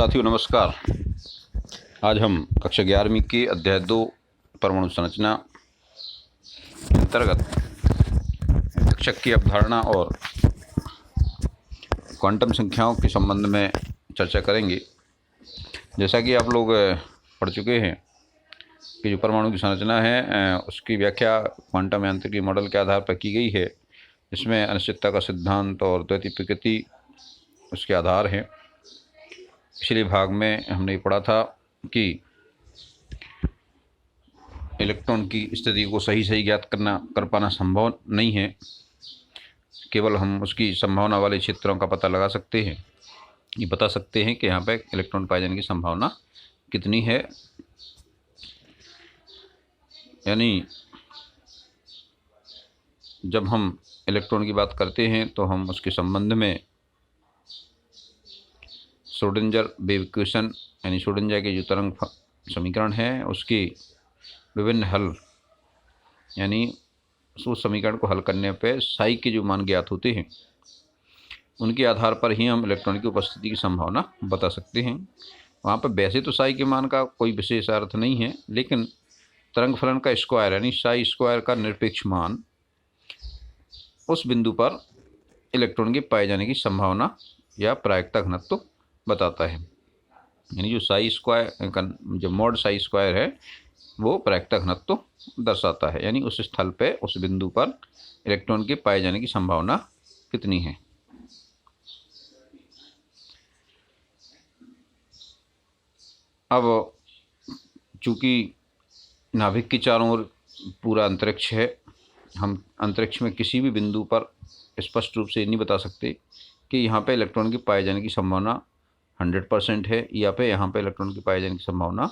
साथियों नमस्कार। आज हम कक्षा 11वीं के अध्याय 2 परमाणु संरचना अंतर्गत कक्षक की अवधारणा और क्वांटम संख्याओं के संबंध में चर्चा करेंगे। जैसा कि आप लोग पढ़ चुके हैं कि जो परमाणु की संरचना है उसकी व्याख्या क्वांटम यांत्रिकी मॉडल के आधार पर की गई है। इसमें अनिश्चितता का सिद्धांत और द्वैतीय प्रकृति उसके आधार हैं। पिछले भाग में हमने पढ़ा था कि इलेक्ट्रॉन की स्थिति को सही ज्ञात कर पाना संभव नहीं है। केवल हम उसकी संभावना वाले क्षेत्रों का पता लगा सकते हैं, ये बता सकते हैं कि यहाँ पे इलेक्ट्रॉन पाए जाने की संभावना कितनी है। यानी जब हम इलेक्ट्रॉन की बात करते हैं तो हम उसके संबंध में श्रोडिंगर वेव इक्वेशन यानी श्रोडिंगर के जो तरंग समीकरण है उसके विभिन्न हल यानी उस समीकरण को हल करने पे साई के जो मान ज्ञात होते हैं उनके आधार पर ही हम इलेक्ट्रॉन की उपस्थिति की संभावना बता सकते हैं। वहाँ पर वैसे तो साई के मान का कोई विशेष अर्थ नहीं है, लेकिन तरंग फलन का स्क्वायर यानी साई स्क्वायर का निरपेक्ष मान उस बिंदु पर इलेक्ट्रॉन के पाए जाने की संभावना या प्रायिकता घनत्व बताता है। यानी जो साई स्क्वायर का जो मॉड साई स्क्वायर है वो प्रायिकता घनत्व दर्शाता है, यानी उस स्थल पे उस बिंदु पर इलेक्ट्रॉन के पाए जाने की संभावना कितनी है। अब चूंकि नाभिक के चारों ओर पूरा अंतरिक्ष है, हम अंतरिक्ष में किसी भी बिंदु पर स्पष्ट रूप से नहीं बता सकते कि यहाँ पे इलेक्ट्रॉन के पाए जाने की संभावना 100% है या पे यहाँ पे इलेक्ट्रॉन के पाए जाने की संभावना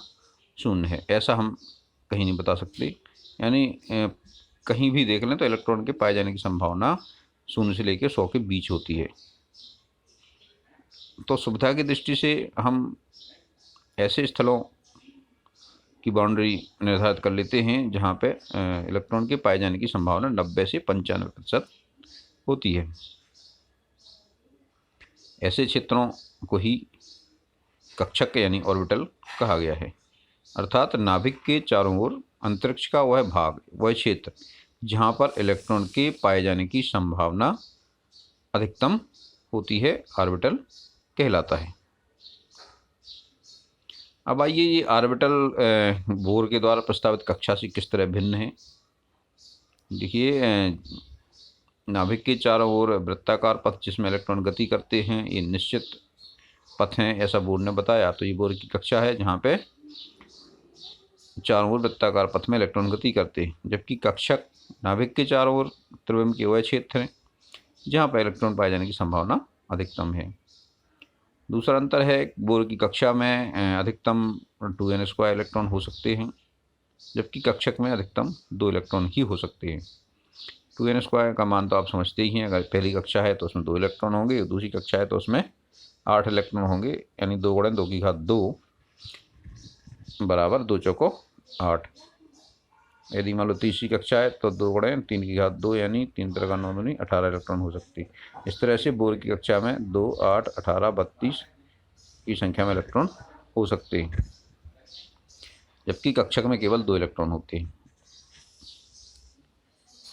0 है। ऐसा हम कहीं नहीं बता सकते। यानी कहीं भी देख लें तो इलेक्ट्रॉन के पाए जाने की संभावना 0 से लेकर 100 के बीच होती है। तो सुविधा की दृष्टि से हम ऐसे स्थलों की बाउंड्री निर्धारित कर लेते हैं जहाँ पे इलेक्ट्रॉन के पाए जाने की संभावना 90 से 95% होती है। ऐसे क्षेत्रों को ही कक्षक यानी ऑर्बिटल कहा गया है, अर्थात नाभिक के चारों ओर अंतरिक्ष का वह भाग, वह क्षेत्र जहाँ पर इलेक्ट्रॉन के पाए जाने की संभावना अधिकतम होती है, ऑर्बिटल कहलाता है। अब आइए ये ऑर्बिटल बोर के द्वारा प्रस्तावित कक्षा से किस तरह भिन्न है। देखिए, नाभिक के चारों ओर वृत्ताकार पथ जिसमें इलेक्ट्रॉन गति करते हैं ये निश्चित पथ हैं, ऐसा बोर ने बताया। तो ये बोर की कक्षा है जहाँ पे चारों ओर वृत्ताकार पथ में इलेक्ट्रॉन गति करते हैं, जबकि कक्षक नाभिक के चारों ओर त्रिविम के वह क्षेत्र हैं जहाँ पर इलेक्ट्रॉन पाए जाने की संभावना अधिकतम है। दूसरा अंतर है, बोर की कक्षा में अधिकतम 2n² इलेक्ट्रॉन हो सकते हैं, जबकि कक्षक में अधिकतम 2 इलेक्ट्रॉन ही हो सकते हैं। 2n² का मान तो आप समझते ही हैं। अगर पहली कक्षा है तो उसमें 2 इलेक्ट्रॉन होंगे, दूसरी कक्षा है तो उसमें 8 इलेक्ट्रॉन होंगे, यानी 2 × 2 बराबर 2 चौको 8। यदि मान लो तीसरी कक्षा है तो 2 × 3 यानी 3 × 9 दूनी 18 इलेक्ट्रॉन हो सकती है। इस तरह से बोर की कक्षा में 2, 8, 18, 32 की संख्या में इलेक्ट्रॉन हो सकते हैं, जबकि कक्षक में केवल 2 इलेक्ट्रॉन होते हैं।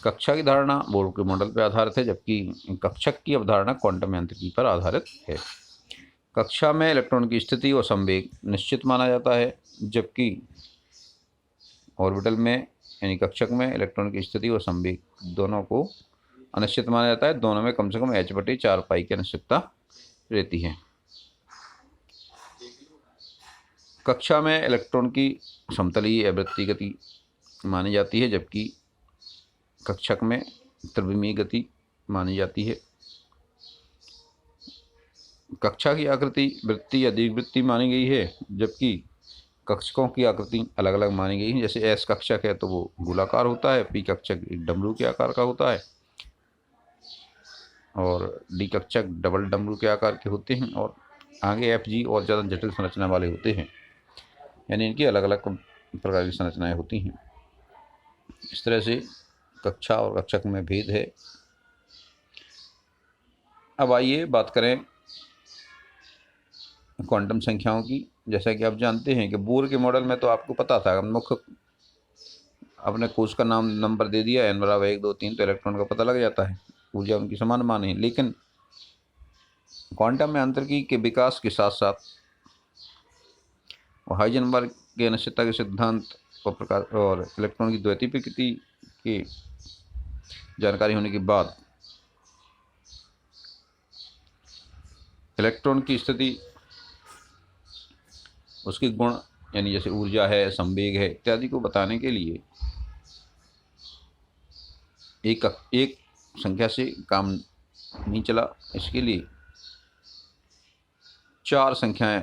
कक्षा की धारणा बोर के मॉडल पर आधारित है, जबकि कक्षक की अवधारणा क्वांटम यांत्रिकी पर आधारित है। कक्षा में इलेक्ट्रॉन की स्थिति और संवेग निश्चित माना जाता है, जबकि ऑर्बिटल में यानी कक्षक में इलेक्ट्रॉन की स्थिति और संवेग दोनों को अनिश्चित माना जाता है। दोनों में कम से कम h/4π की अनिश्चितता रहती है। कक्षा में इलेक्ट्रॉन की समतलीय आवृत्ति गति मानी जाती है, जबकि कक्षक में त्रिविमीय गति मानी जाती है। कक्षा की आकृति वृत्ति या दीर्घवृत्तीय मानी गई है, जबकि कक्षकों की आकृति अलग अलग मानी गई है। जैसे एस कक्षक है तो वो गोलाकार होता है, पी कक्षक एक डमरू के आकार का होता है, और डी कक्षक डबल डमरू के आकार के होते हैं, और आगे एफ जी और ज़्यादा जटिल संरचना वाले होते हैं, यानी इनकी अलग अलग प्रकार की संरचनाएं होती हैं। इस तरह से कक्षा और कक्षक में भेद है। अब आइए बात करें क्वांटम संख्याओं की। जैसा कि आप जानते हैं कि बोर के मॉडल में तो आपको पता था, मुख्य अपने कोष का नाम नंबर दे दिया n बराबर 1 2 3, तो इलेक्ट्रॉन का पता लग जाता है, ऊर्जा उनकी समान माने। लेकिन क्वांटम में अंतरिक्ष के विकास के साथ साथ हाइजेनबर्ग के अनिश्चितता के सिद्धांत और प्रकाश और इलेक्ट्रॉन की द्वैतीय प्रकृति की जानकारी होने के बाद इलेक्ट्रॉन की स्थिति, उसके गुण यानी जैसे ऊर्जा है, संवेग है इत्यादि को बताने के लिए एक संख्या से काम नहीं चला। इसके लिए 4 संख्याएं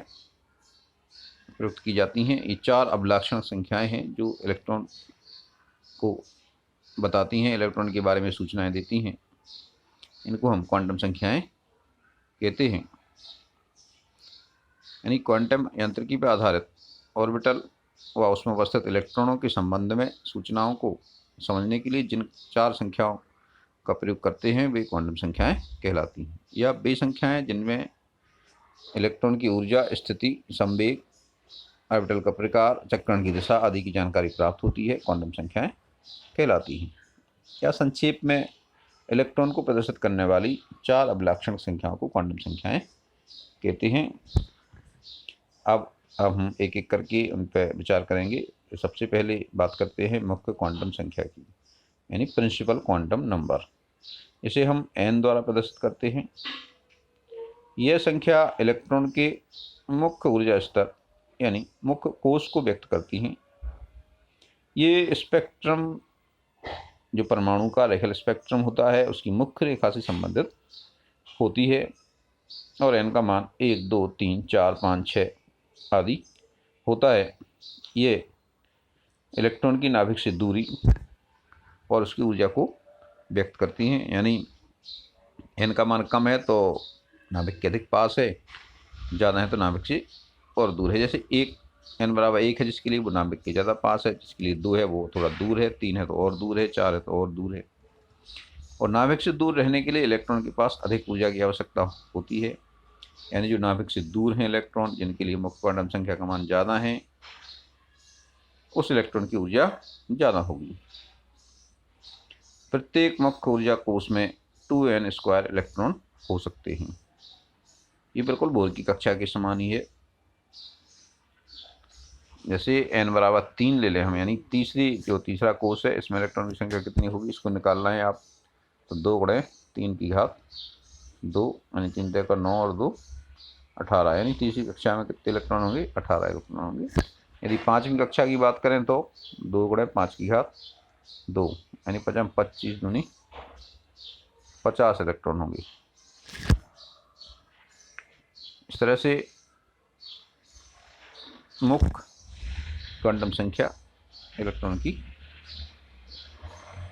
प्रयुक्त की जाती हैं। ये 4 अभिलाक्षण संख्याएं हैं जो इलेक्ट्रॉन को बताती हैं, इलेक्ट्रॉन के बारे में सूचनाएं देती हैं। इनको हम क्वांटम संख्याएं कहते हैं। यानी क्वांटम यांत्रिकी पर आधारित ऑर्बिटल व उसमें अवस्थित इलेक्ट्रॉनों के संबंध में सूचनाओं को समझने के लिए जिन 4 संख्याओं का प्रयोग करते हैं वे क्वांटम संख्याएं कहलाती हैं। या वे संख्याएं जिनमें इलेक्ट्रॉन की ऊर्जा, स्थिति, संवेग, ऑर्बिटल का प्रकार, चक्रण की दिशा आदि की जानकारी प्राप्त होती है, क्वांटम संख्याएं कहलाती हैं। या संक्षेप में इलेक्ट्रॉन को प्रदर्शित करने वाली 4 अभिलाक्षण संख्याओं को क्वांटम संख्याएं कहते हैं। अब हम एक एक करके उन पर विचार करेंगे। तो सबसे पहले बात करते हैं मुख्य क्वांटम संख्या की, यानी प्रिंसिपल क्वांटम नंबर। इसे हम n द्वारा प्रदर्शित करते हैं। यह संख्या इलेक्ट्रॉन के मुख्य ऊर्जा स्तर यानी मुख्य कोष को व्यक्त करती हैं। ये स्पेक्ट्रम जो परमाणु का रेखल स्पेक्ट्रम होता है उसकी मुख्य रेखा से संबंधित होती है और n का मान 1 2 3 4 5 6 आदि होता है। ये इलेक्ट्रॉन की नाभिक से दूरी और उसकी ऊर्जा को व्यक्त करती हैं। यानी n का मान कम है तो नाभिक के अधिक पास है, ज़्यादा है तो नाभिक से और दूर है। जैसे n बराबर 1 है जिसके लिए वो नाभिक के ज़्यादा पास है, जिसके लिए 2 है वो थोड़ा दूर है, 3 है तो और दूर है, 4 है तो और दूर है। और नाभिक से दूर रहने के लिए इलेक्ट्रॉन के पास अधिक ऊर्जा की आवश्यकता होती है। यानी जो नाभिक से दूर हैं इलेक्ट्रॉन, जिनके लिए मुख्य क्वांटम संख्या का मान ज़्यादा है, उस इलेक्ट्रॉन की ऊर्जा ज़्यादा होगी। प्रत्येक मुख्य ऊर्जा कोष में 2n² इलेक्ट्रॉन हो सकते हैं। ये बिल्कुल बोर की कक्षा के समान ही है। जैसे n बराबर 3 ले लें हम, यानी तीसरा कोष है, इसमें इलेक्ट्रॉन की संख्या कितनी होगी इसको निकालना है आप। तो 2 × 3 की घात 2 यानी 3 × 9 और 2 18, यानी तीसरी कक्षा में कितने इलेक्ट्रॉन होंगे? 18 इलेक्ट्रॉन होंगे। यदि 5वीं कक्षा की बात करें तो 2 × 5 की घात 2 यानी 25 दूनी 50 इलेक्ट्रॉन होंगे। इस तरह से मुख्य क्वांटम संख्या इलेक्ट्रॉन की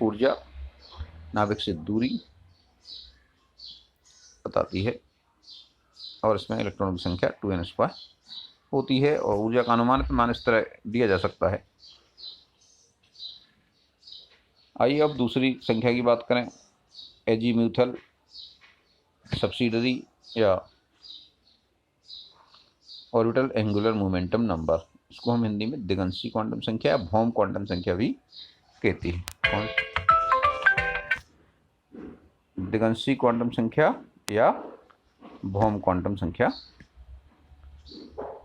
ऊर्जा, नाभिक से दूरी बताती है और इसमें इलेक्ट्रॉनों की संख्या 2n² होती है। और ऊर्जा का अनुमानित मान इस तरह दिया जा सकता है। आइए अब दूसरी संख्या की बात करें, एजीम्यूथल सब्सिडरी या ऑर्बिटल एंगुलर मोमेंटम नंबर। इसको हम हिंदी में दिगंशी क्वांटम संख्या या भौम क्वांटम संख्या भी कहते हैं। दिगंशी क्वांटम संख्या या भौम क्वांटम संख्या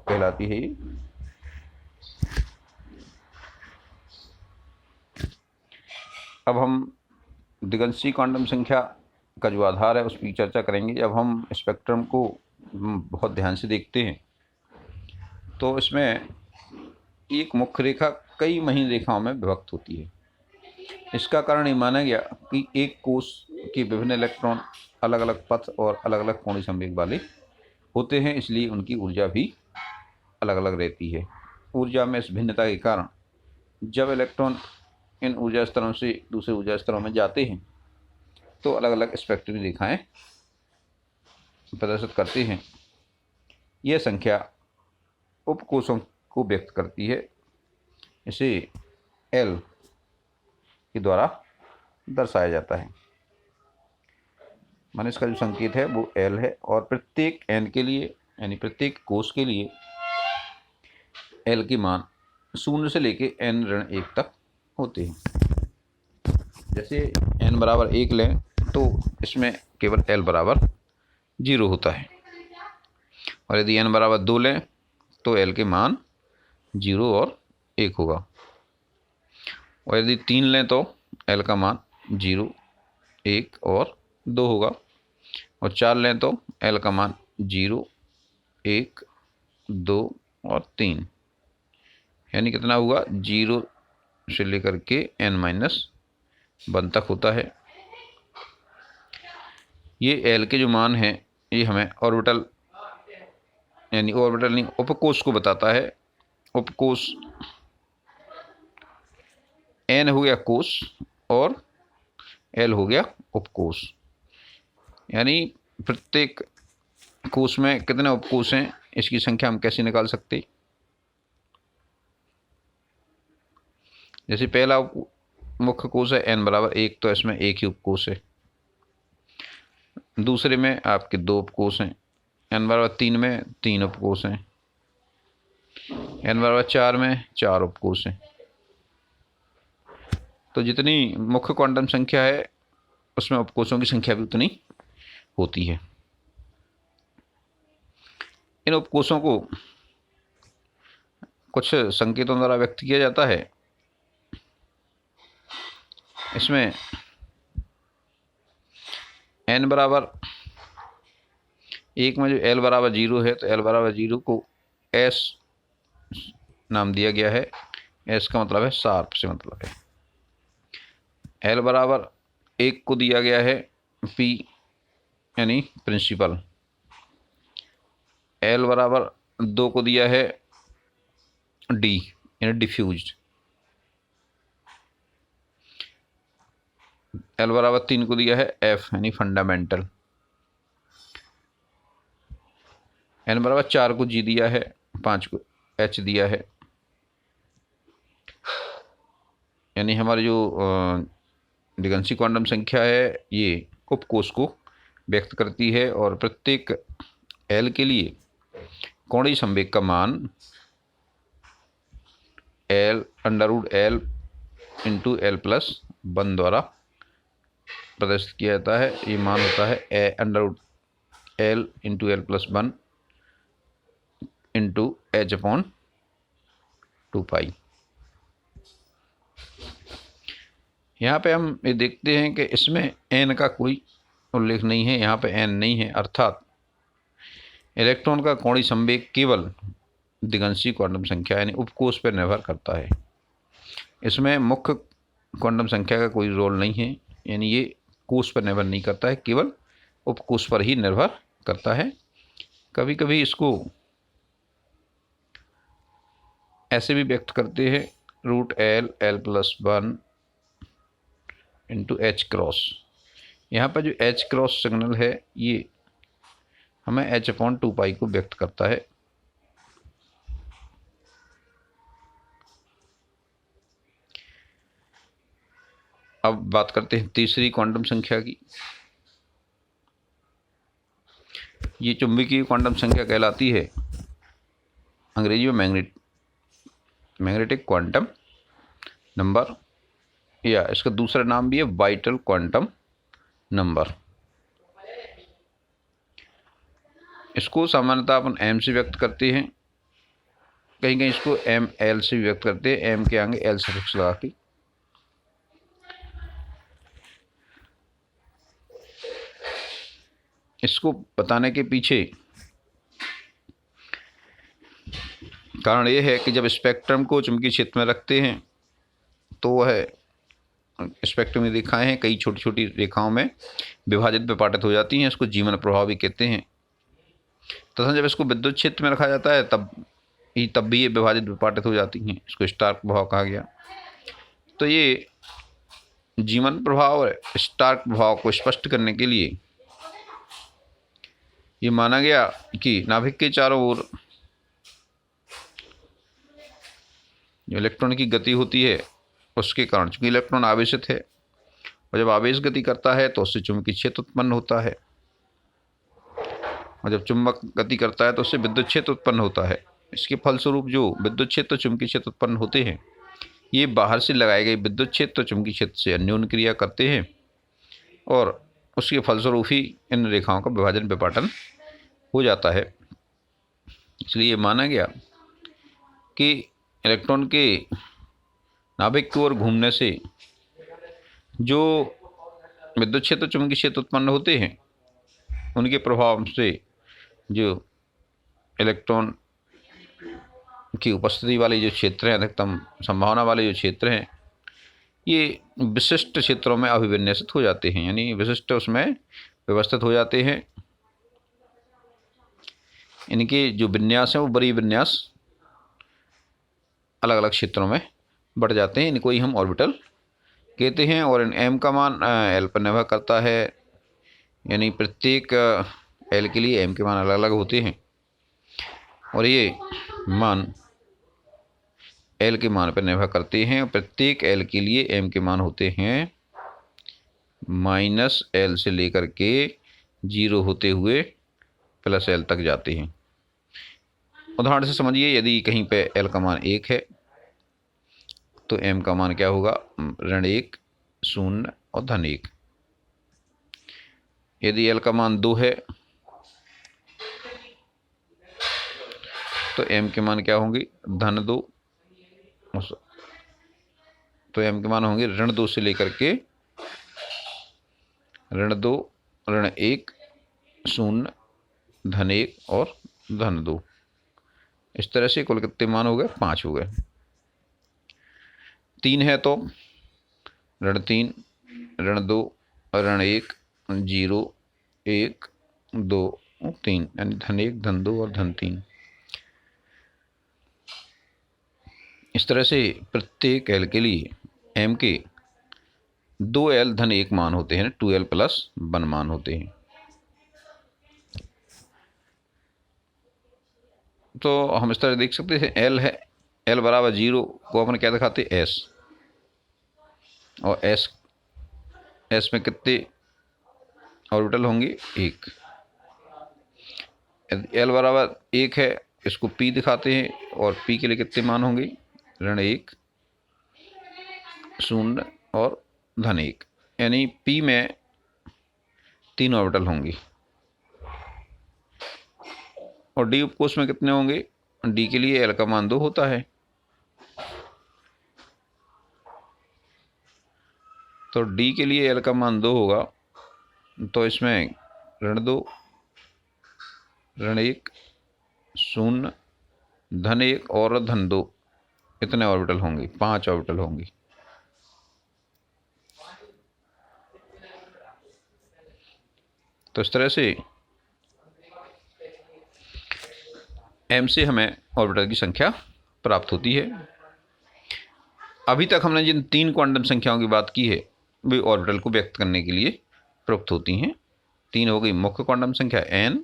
कहलाती है। अब हम दिगंशी क्वांटम संख्या का जो आधार है उस पर चर्चा करेंगे। जब हम स्पेक्ट्रम को बहुत ध्यान से देखते हैं तो इसमें एक मुख्य रेखा कई महीन रेखाओं में विभक्त होती है। इसका कारण ये माना गया कि एक कोष के विभिन्न इलेक्ट्रॉन अलग अलग पथ और अलग अलग कोणीय संवेग वाले होते हैं, इसलिए उनकी ऊर्जा भी अलग अलग रहती है। ऊर्जा में इस भिन्नता के कारण जब इलेक्ट्रॉन इन ऊर्जा स्तरों से दूसरे ऊर्जा स्तरों में जाते हैं तो अलग अलग स्पेक्ट्रली रेखाएं प्रदर्शित करते हैं। यह संख्या उपकोषों को व्यक्त करती है। इसे L के द्वारा दर्शाया जाता है। माने इसका जो संकेत है वो L है और प्रत्येक n के लिए यानी प्रत्येक कोष के लिए एल के मान 0 से लेके n-1 तक होते हैं। जैसे n बराबर 1 लें तो इसमें केवल l बराबर 0 होता है, और यदि n बराबर 2 लें तो l के मान 0 और 1 होगा, और यदि 3 लें तो l का मान 0, 1 और 2 होगा, और 4 लें तो l का मान 0, 1, 2 और 3, यानी कितना हुआ 0 से लेकर के n-1 तक होता है। ये l के जो मान हैं ये हमें ऑर्बिटल यानी ऑर्बिटल नहीं उपकोष को बताता है। उपकोष n हो गया कोष और l हो गया उपकोष, यानी प्रत्येक कोष में कितने उपकोष हैं इसकी संख्या हम कैसे निकाल सकते। जैसे पहला मुख्य कोष है n बराबर 1, तो इसमें एक ही उपकोष है। दूसरे में आपके 2 उपकोष हैं, n बराबर 3 में 3 उपकोष हैं, n बराबर 4 में 4 उपकोष हैं। तो जितनी मुख्य क्वांटम संख्या है उसमें उपकोषों की संख्या भी उतनी होती है। इन उपकोषों को कुछ संकेतों द्वारा व्यक्त किया जाता है। इसमें n बराबर 1 में जो l बराबर 0 है तो l बराबर 0 को s नाम दिया गया है। s का मतलब है शार्प से मतलब है। l बराबर 1 को दिया गया है p यानी प्रिंसिपल। l बराबर 2 को दिया है d यानी डिफ्यूज्ड। l बराबर 3 को दिया है f यानी फंडामेंटल। n बराबर 4 को g दिया है, 5 को h दिया है, यानी हमारी जो दिगंशी क्वांटम संख्या है ये उपकोष को व्यक्त करती है। और प्रत्येक l के लिए कोणीय संवेग का मान l इंटू l+1 द्वारा प्रदर्शित किया जाता है। ये मान होता है l into l+1 into h/2π। यहाँ पे हम ये देखते हैं कि इसमें n का कोई उल्लेख नहीं है, यहाँ पे n नहीं है, अर्थात इलेक्ट्रॉन का कोणीय संवेग केवल दिगंशी क्वांटम संख्या यानी उपकोष पर निर्भर करता है। इसमें मुख्य क्वांटम संख्या का कोई रोल नहीं है, यानी ये कोष पर निर्भर नहीं करता है, केवल उपकोष पर ही निर्भर करता है। कभी कभी इसको ऐसे भी व्यक्त करते हैं √l+1 इंटू h×। यहाँ पर जो h× सिग्नल है ये हमें h/2π को व्यक्त करता है। अब बात करते हैं तीसरी क्वांटम संख्या की। ये चुंबकीय क्वांटम संख्या कहलाती है अंग्रेजी में मैग्नेटिक क्वांटम नंबर, या इसका दूसरा नाम भी है वाइटल क्वांटम नंबर। इसको सामान्यतः अपन m से व्यक्त करते हैं, कहीं कहीं इसको ml से व्यक्त करते हैं, m के आगे l सफिक्स लगा के। इसको बताने के पीछे कारण ये है कि जब स्पेक्ट्रम को चुंबकीय क्षेत्र में रखते हैं तो वह स्पेक्ट्रम की रेखाएं हैं कई छोटी छोटी रेखाओं में विभाजित विपाटित हो जाती हैं। इसको जीवन प्रभाव भी कहते हैं। तथा जब इसको विद्युत क्षेत्र में रखा जाता है तब भी ये विभाजित विपाटित हो जाती हैं। इसको स्टार्क प्रभाव कहा गया। तो ये जीवन प्रभाव और स्टार्क प्रभाव को स्पष्ट करने के लिए ये माना गया कि नाभिक के चारों ओर जो इलेक्ट्रॉन की गति होती है उसके कारण, चूंकि इलेक्ट्रॉन आवेशित है और जब आवेश गति करता है तो उससे चुंबकीय क्षेत्र उत्पन्न होता है, और जब चुंबक गति करता है तो उससे विद्युत क्षेत्र उत्पन्न होता है। इसके फलस्वरूप जो विद्युत क्षेत्र और चुंबकीय क्षेत्र उत्पन्न होते हैं, ये बाहर से लगाए गए विद्युत क्षेत्र और चुंबकीय क्षेत्र से अन्योन्य क्रिया करते हैं और उसके फलस्वरूप ही इन रेखाओं का विभाजन विपाटन हो जाता है। इसलिए माना गया कि इलेक्ट्रॉन के नाभिक की ओर घूमने से जो विद्युत क्षेत्र चुंबकीय क्षेत्र उत्पन्न होते हैं, उनके प्रभाव से जो इलेक्ट्रॉन की उपस्थिति वाले जो क्षेत्र हैं, अधिकतम संभावना वाले जो क्षेत्र हैं, ये विशिष्ट क्षेत्रों में अभिविन्यसित हो जाते हैं, यानी विशिष्ट उसमें व्यवस्थित हो जाते हैं। इनके जो विन्यास हैं वो बड़ी विन्यास अलग अलग क्षेत्रों में बढ़ जाते हैं। इनको ही हम ऑर्बिटल कहते हैं। और इन m का मान l पर निर्भर करता है, यानी प्रत्येक l के लिए m के मान अलग अलग होते हैं और ये मान l के मान पर निर्भर करते हैं। प्रत्येक l के लिए m के मान होते हैं -l से लेकर के 0 होते हुए +l तक जाते हैं। उदाहरण से समझिए, यदि कहीं पे l का मान 1 है तो m का मान क्या होगा? -1, 0 और -1। यदि l का मान 2 है तो m के मान क्या होंगे? -2। तो m के मान होंगे -2 से लेकर के -2, -1, 0, -1 और -2। इस तरह से कुल कितने मान हो गए? 5 हो गए। 3 है तो -3, -2, -1, 0, 1, 2, 3, यानी -1, -2 और -3। इस तरह से प्रत्येक l के लिए m के 2l -1 मान होते हैं, 2l + 1 मान होते हैं। तो हम इस तरह देख सकते हैं, l है, l बराबर 0 को अपन क्या दिखाते? s। और s में कितने ऑर्बिटल होंगे? 1। l बराबर 1 है, इसको p दिखाते हैं और p के लिए कितने मान होंगे? -1, 0 और -1, यानी p में 3 ऑर्बिटल होंगी। और d उपकोष में कितने होंगे? d के लिए l का मान 2 होता है, तो d के लिए l का मान 2 होगा, तो इसमें -2, -1, 0, -1 और -2 इतने ऑर्बिटल होंगे, 5 ऑर्बिटल होंगी। तो इस तरह से m से हमें ऑर्बिटल की संख्या प्राप्त होती है। अभी तक हमने जिन 3 क्वांटम संख्याओं की बात की है, वे ऑर्बिटल को व्यक्त करने के लिए प्रयुक्त होती हैं। 3 हो गई मुख्य क्वांटम संख्या n,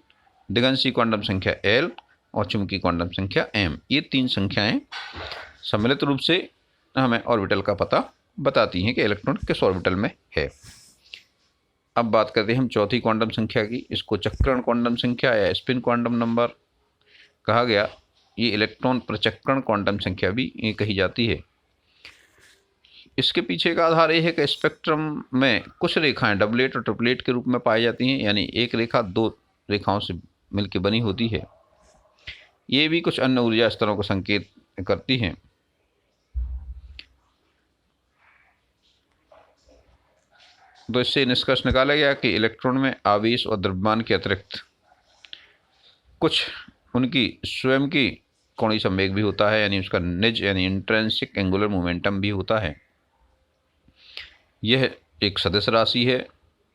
दिगंशी क्वांटम संख्या l और चुंबकीय क्वांटम संख्या m। ये 3 संख्याएं सम्मिलित रूप से हमें ऑर्बिटल का पता बताती हैं कि इलेक्ट्रॉन किस ऑर्बिटल में है। अब बात करते हैं हम चौथी क्वांटम संख्या की। इसको चक्रण क्वांटम संख्या या स्पिन क्वांटम नंबर कहा गया। ये इलेक्ट्रॉन प्रचक्रण क्वांटम संख्या भी कही जाती है। इसके पीछे का आधार ये है कि स्पेक्ट्रम में कुछ रेखाएं डबलेट और ट्रिपलेट के रूप में पाई जाती हैं, यानी एक रेखा 2 रेखाओं से मिलकर बनी होती है। ये भी कुछ अन्य ऊर्जा स्तरों को संकेत करती हैं। तो इससे निष्कर्ष निकाला गया कि इलेक्ट्रॉन में आवेश और द्रव्यमान के अतिरिक्त कुछ उनकी स्वयं की कोणीय संवेग भी होता है, यानी उसका निज यानी इंट्रिंसिक एंगुलर मोमेंटम भी होता है। यह एक सदिश राशि है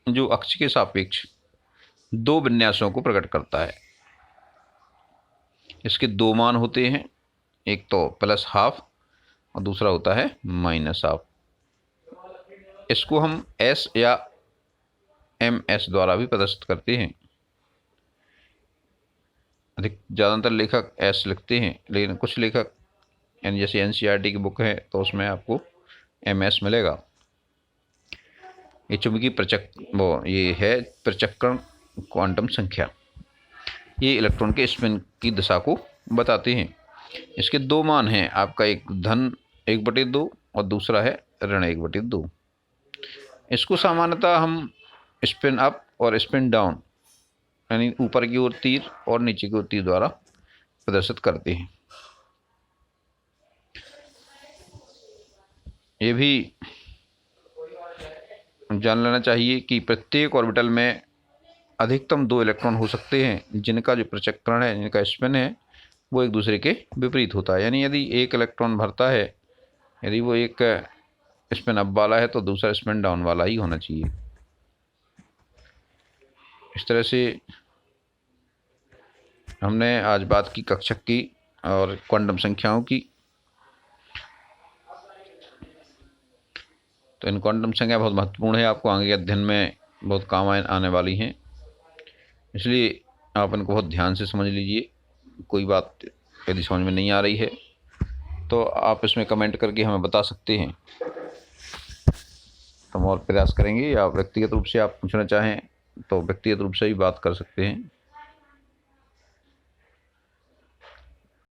जो अक्ष के सापेक्ष 2 विन्यासों को प्रकट करता है। इसके 2 मान होते हैं, एक तो +12 और दूसरा होता है -12। इसको हम s या ms द्वारा भी प्रदर्शित करते हैं। ज़्यादातर लेखक s लिखते हैं, लेकिन कुछ लेखक यानी जैसे NCERT की बुक है तो उसमें आपको ms मिलेगा। ये चुंबकीय ये है प्रचक्रण क्वांटम संख्या। ये इलेक्ट्रॉन के स्पिन की दिशा को बताते हैं। इसके दो मान हैं, आपका एक धन 1/2 और दूसरा है ऋण 1/2। इसको सामान्यतः हम स्पिन अप और स्पिन डाउन यानी ऊपर की ओर तीर और नीचे की ओर तीर द्वारा प्रदर्शित करते हैं। ये भी जान लेना चाहिए कि प्रत्येक ऑर्बिटल में अधिकतम 2 इलेक्ट्रॉन हो सकते हैं जिनका जो पृथक्करण है, जिनका स्पिन है वो एक दूसरे के विपरीत होता है। यानी यदि एक इलेक्ट्रॉन भरता है, यदि वो एक स्पिन अप वाला है तो दूसरा स्पिन डाउन वाला ही होना चाहिए। इस तरह से हमने आज बात की कक्षक की और क्वांटम संख्याओं की। तो इन क्वांटम संख्या बहुत महत्वपूर्ण है, आपको आगे के अध्ययन में बहुत काम आने वाली हैं, इसलिए आप इनको बहुत ध्यान से समझ लीजिए। कोई बात यदि समझ में नहीं आ रही है तो आप इसमें कमेंट करके हमें बता सकते हैं, हम और प्रयास करेंगे। या व्यक्तिगत रूप से आप पूछना चाहें तो व्यक्तिगत रूप से भी बात कर सकते हैं।